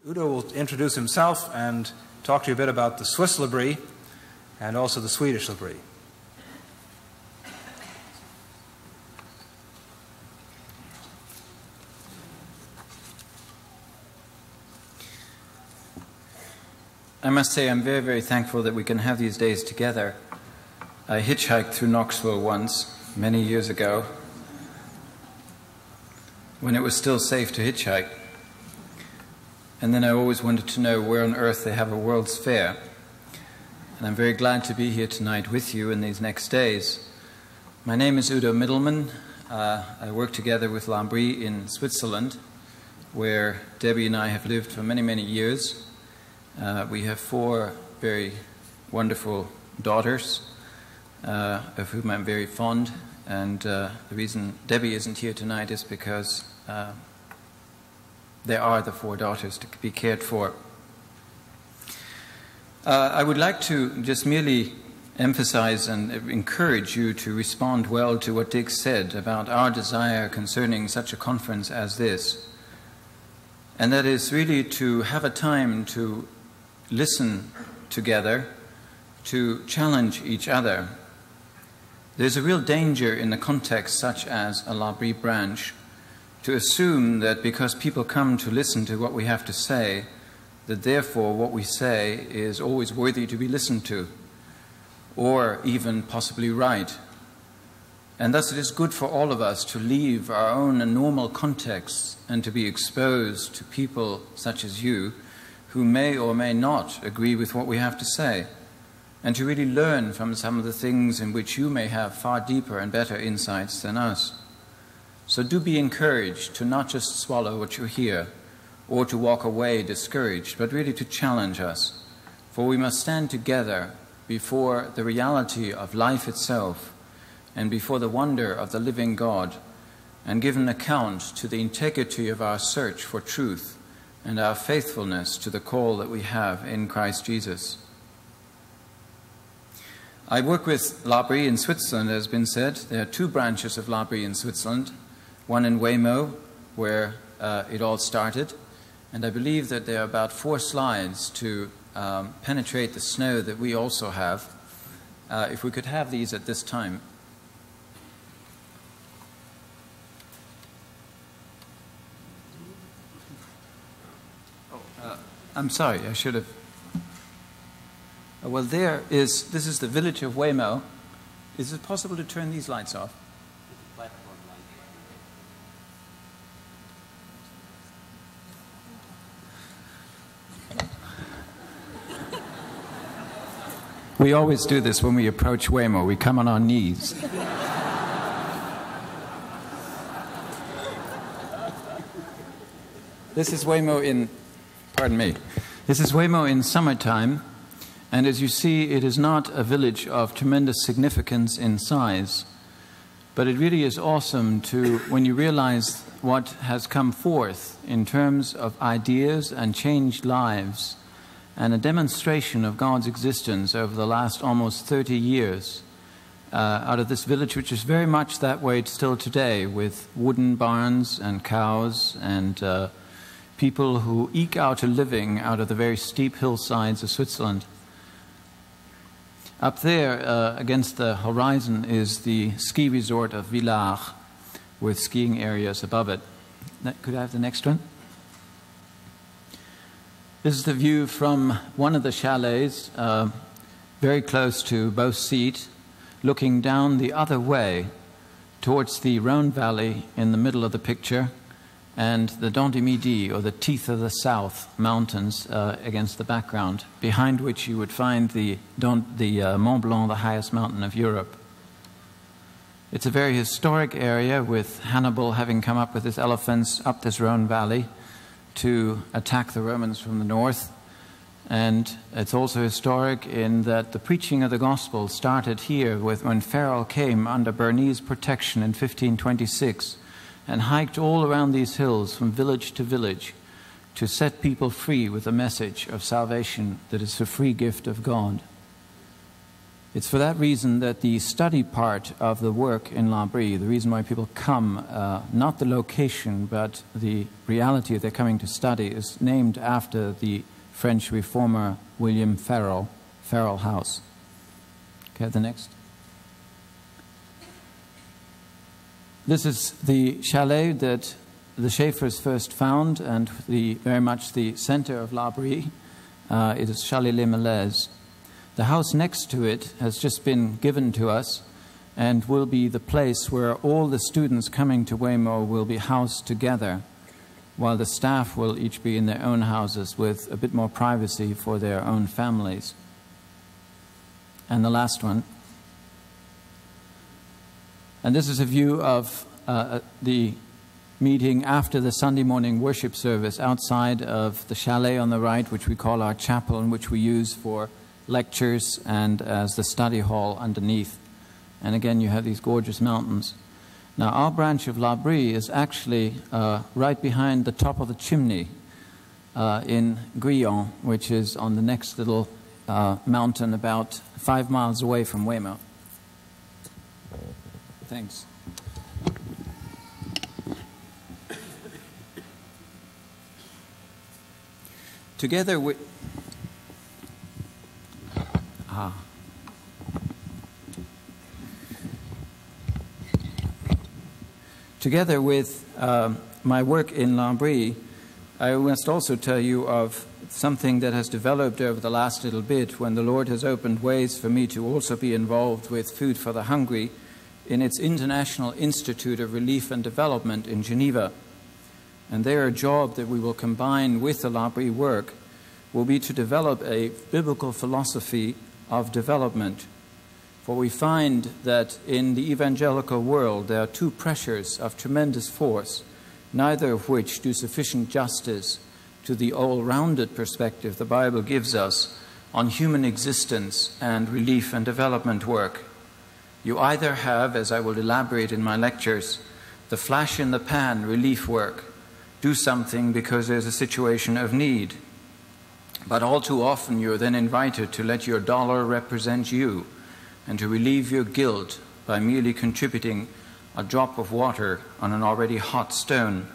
Udo will introduce himself and talk to you a bit about the Swiss Labri and also the Swedish Labri. I must say I'm very, very thankful that we can have these days together. I hitchhiked through Knoxville once, many years ago, when it was still safe to hitchhike. And then I always wanted to know where on earth they have a World's Fair. And I'm very glad to be here tonight with you in these next days. My name is Udo Middelmann. I work together with Labri in Switzerland, where Debbie and I have lived for many, many years. We have 4 very wonderful daughters, of whom I'm very fond. And the reason Debbie isn't here tonight is because there are the 4 daughters to be cared for. I would like to just merely emphasize and encourage you to respond well to what Dick said about our desire concerning such a conference as this. And that is really to have a time to listen together, to challenge each other. There's a real danger in a context such as a Labri branch to assume that because people come to listen to what we have to say, that therefore what we say is always worthy to be listened to, or even possibly right. And thus it is good for all of us to leave our own normal contexts and to be exposed to people such as you, who may or may not agree with what we have to say, and to really learn from some of the things in which you may have far deeper and better insights than us. So do be encouraged to not just swallow what you hear, or to walk away discouraged, but really to challenge us. For we must stand together before the reality of life itself, and before the wonder of the living God, and give an account to the integrity of our search for truth, and our faithfulness to the call that we have in Christ Jesus. I work with Labri in Switzerland, as has been said. There are 2 branches of Labri in Switzerland, one in Wemo, where it all started, and I believe that there are about 4 slides to penetrate the snow that we also have. If we could have these at this time. I'm sorry, I should have. Well, this is the village of Wemo. Is it possible to turn these lights off? We always do this when we approach Wemo. We come on our knees. This is Wemo in... Pardon me. This is Wemo in summertime, and as you see, it is not a village of tremendous significance in size, but it really is awesome to, when you realize what has come forth in terms of ideas and changed lives, and a demonstration of God's existence over the last almost 30 years out of this village, which is very much that way still today, with wooden barns and cows and people who eke out a living out of the very steep hillsides of Switzerland. Up there, against the horizon, is the ski resort of Villars, with skiing areas above it. Could I have the next one? This is the view from one of the chalets, very close to Beau Site, looking down the other way towards the Rhone Valley in the middle of the picture, and the Dent du Midi, or the Teeth of the South mountains against the background, behind which you would find the Mont Blanc, the highest mountain of Europe. It's a very historic area, with Hannibal having come up with his elephants up this Rhone Valley to attack the Romans from the north. And it's also historic in that the preaching of the gospel started here when Farel came under Bernese protection in 1526 and hiked all around these hills from village to village to set people free with a message of salvation that is a free gift of God. It's for that reason that the study part of the work in Labri, the reason why people come, not the location, but the reality they're coming to study, is named after the French reformer William Farel House. Okay, the next. This is the chalet that the Schaeffers first found, and very much the center of Labri. It is Chalet Les Malaises. The house next to it has just been given to us and will be the place where all the students coming to Weymouth will be housed together, while the staff will each be in their own houses with a bit more privacy for their own families. And the last one. And this is a view of the meeting after the Sunday morning worship service outside of the chalet on the right, which we call our chapel and which we use for lectures and as the study hall underneath. And again, you have these gorgeous mountains. Now, our branch of Labri is actually right behind the top of the chimney in Guyon, which is on the next little mountain about 5 miles away from Weymouth. Thanks. Together with my work in Labri, I must also tell you of something that has developed over the last little bit when the Lord has opened ways for me to also be involved with Food for the Hungry in its International Institute of Relief and Development in Geneva. And their job that we will combine with the Labri work will be to develop a biblical philosophy of development. For we find that in the evangelical world there are two pressures of tremendous force, neither of which do sufficient justice to the all-rounded perspective the Bible gives us on human existence and relief and development work. You either have, as I will elaborate in my lectures, the flash-in-the-pan relief work, do something because there's a situation of need. But all too often you're then invited to let your dollar represent you and to relieve your guilt by merely contributing a drop of water on an already hot stone.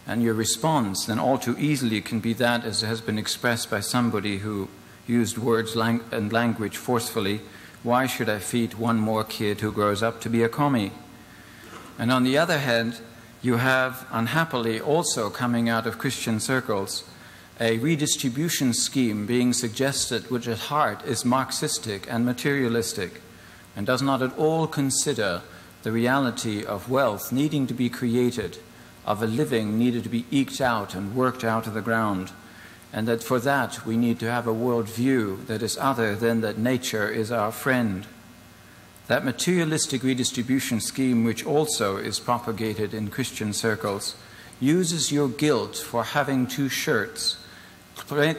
And your response then all too easily can be that, as has been expressed by somebody who used words and language forcefully, why should I feed one more kid who grows up to be a commie? And on the other hand, you have, unhappily, also coming out of Christian circles, a redistribution scheme being suggested which at heart is Marxistic and materialistic and does not at all consider the reality of wealth needing to be created, of a living needed to be eked out and worked out of the ground, and that for that we need to have a worldview that is other than that nature is our friend. That materialistic redistribution scheme, which also is propagated in Christian circles, uses your guilt for having two shirts,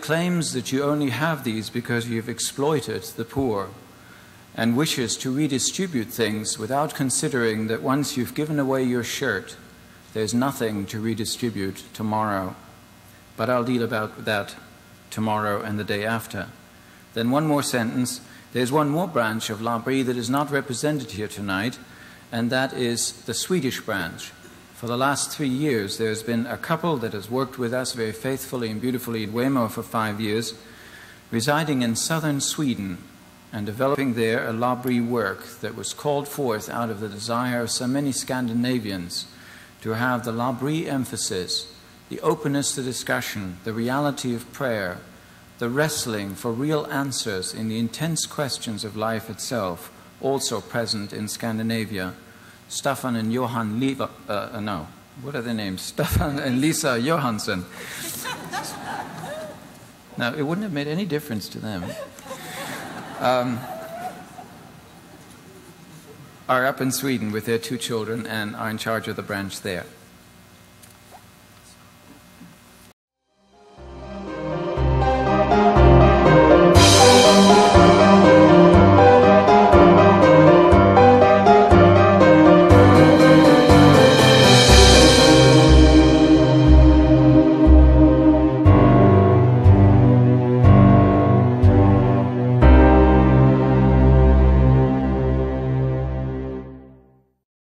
claims that you only have these because you've exploited the poor, and wishes to redistribute things without considering that once you've given away your shirt, there's nothing to redistribute tomorrow. But I'll deal about that tomorrow and the day after. Then one more sentence. There's one more branch of Labri that is not represented here tonight, and that is the Swedish branch. For the last 3 years, there's been a couple that has worked with us very faithfully and beautifully in Weymouth for 5 years, residing in southern Sweden and developing there a Labri work that was called forth out of the desire of so many Scandinavians to have the Labri emphasis, the openness to discussion, the reality of prayer, the wrestling for real answers in the intense questions of life itself, also present in Scandinavia. Staffan and Johan what are their names? Staffan and Lisa Johansson. Now, it wouldn't have made any difference to them. Are up in Sweden with their 2 children and are in charge of the branch there.